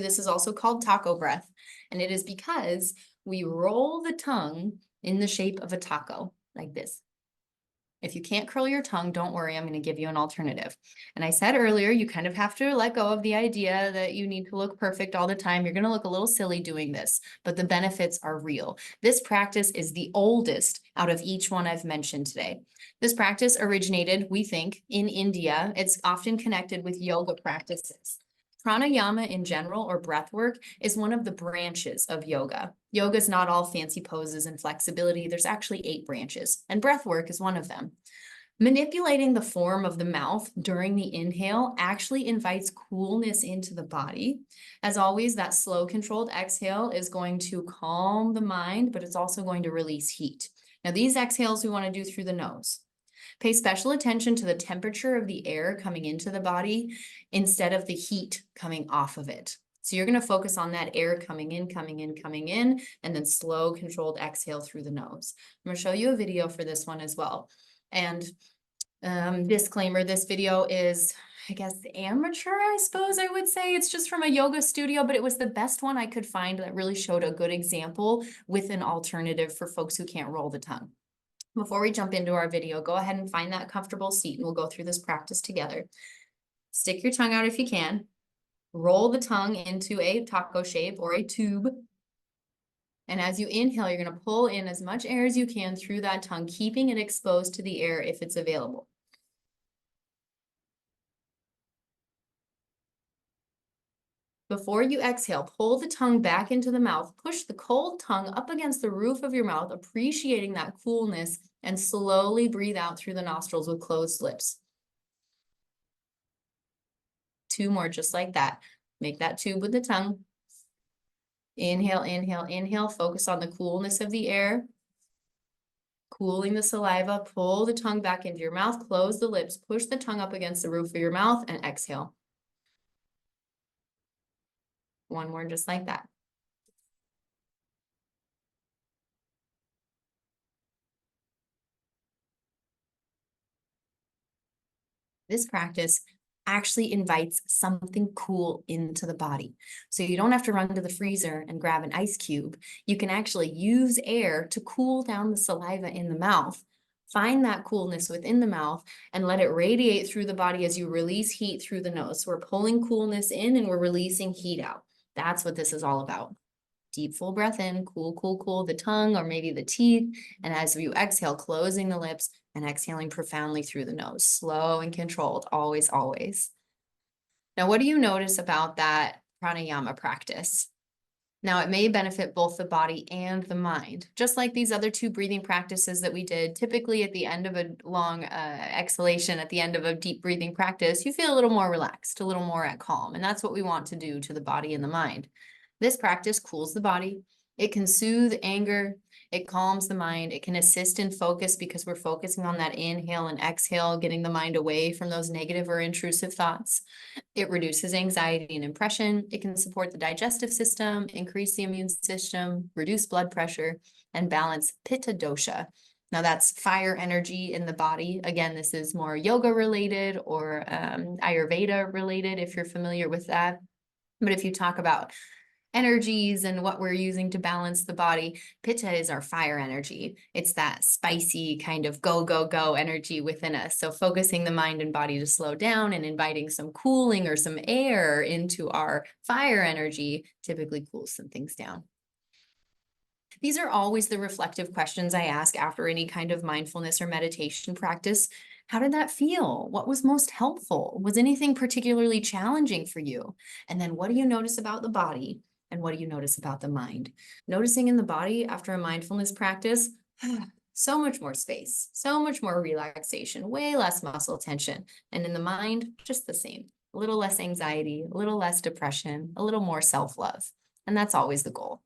This is also called taco breath, and it is because we roll the tongue in the shape of a taco, like this. If you can't curl your tongue, don't worry, I'm going to give you an alternative. And I said earlier, you kind of have to let go of the idea that you need to look perfect all the time. You're going to look a little silly doing this, but the benefits are real. This practice is the oldest out of each one I've mentioned today. This practice originated, we think, in India. It's often connected with yoga practices. Pranayama in general, or breath work, is one of the branches of yoga. Yoga is not all fancy poses and flexibility. There's actually 8 branches, and breath work is one of them. Manipulating the form of the mouth during the inhale actually invites coolness into the body. As always, that slow, controlled exhale is going to calm the mind, but it's also going to release heat. Now, these exhales we want to do through the nose. Pay special attention to the temperature of the air coming into the body instead of the heat coming off of it. So you're going to focus on that air coming in, and then slow, controlled exhale through the nose. I'm going to show you a video for this one as well. And disclaimer, this video is, I guess, amateur, I suppose I would say. It's just from a yoga studio, but it was the best one I could find that really showed a good example with an alternative for folks who can't roll the tongue. Before we jump into our video, go ahead and find that comfortable seat and we'll go through this practice together. Stick your tongue out if you can. Roll the tongue into a taco shape or a tube. And as you inhale, you're going to pull in as much air as you can through that tongue, keeping it exposed to the air if it's available. Before you exhale, pull the tongue back into the mouth, push the cold tongue up against the roof of your mouth, appreciating that coolness, and slowly breathe out through the nostrils with closed lips. 2 more just like that. Make that tube with the tongue. Inhale, inhale, inhale. Focus on the coolness of the air. Cooling the saliva. Pull the tongue back into your mouth. Close the lips. Push the tongue up against the roof of your mouth and exhale. 1 more just like that. This practice actually invites something cool into the body. So you don't have to run to the freezer and grab an ice cube. You can actually use air to cool down the saliva in the mouth. Find that coolness within the mouth and let it radiate through the body as you release heat through the nose. So we're pulling coolness in and we're releasing heat out. That's what this is all about. Deep, full breath in, cool, cool, cool the tongue or maybe the teeth. And as you exhale, closing the lips and exhaling profoundly through the nose, slow and controlled, always, always. Now, what do you notice about that pranayama practice? Now, it may benefit both the body and the mind. Just like these other 2 breathing practices that we did, typically at the end of a long exhalation, at the end of a deep breathing practice, you feel a little more relaxed, a little more at calm. And that's what we want to do to the body and the mind. This practice cools the body. It can soothe anger. It calms the mind. It can assist in focus because we're focusing on that inhale and exhale, getting the mind away from those negative or intrusive thoughts. It reduces anxiety and depression. It can support the digestive system, increase the immune system, reduce blood pressure, and balance pitta dosha. Now that's fire energy in the body. Again, this is more yoga related or Ayurveda related if you're familiar with that. But if you talk about energies and what we're using to balance the body, pitta is our fire energy. It's that spicy kind of go, go, go energy within us. So focusing the mind and body to slow down and inviting some cooling or some air into our fire energy typically cools some things down. These are always the reflective questions I ask after any kind of mindfulness or meditation practice. How did that feel? What was most helpful? Was anything particularly challenging for you? And then what do you notice about the body? And what do you notice about the mind? Noticing in the body after a mindfulness practice, so much more space, so much more relaxation, way less muscle tension. And in the mind, just the same. A little less anxiety, a little less depression, a little more self-love. And that's always the goal.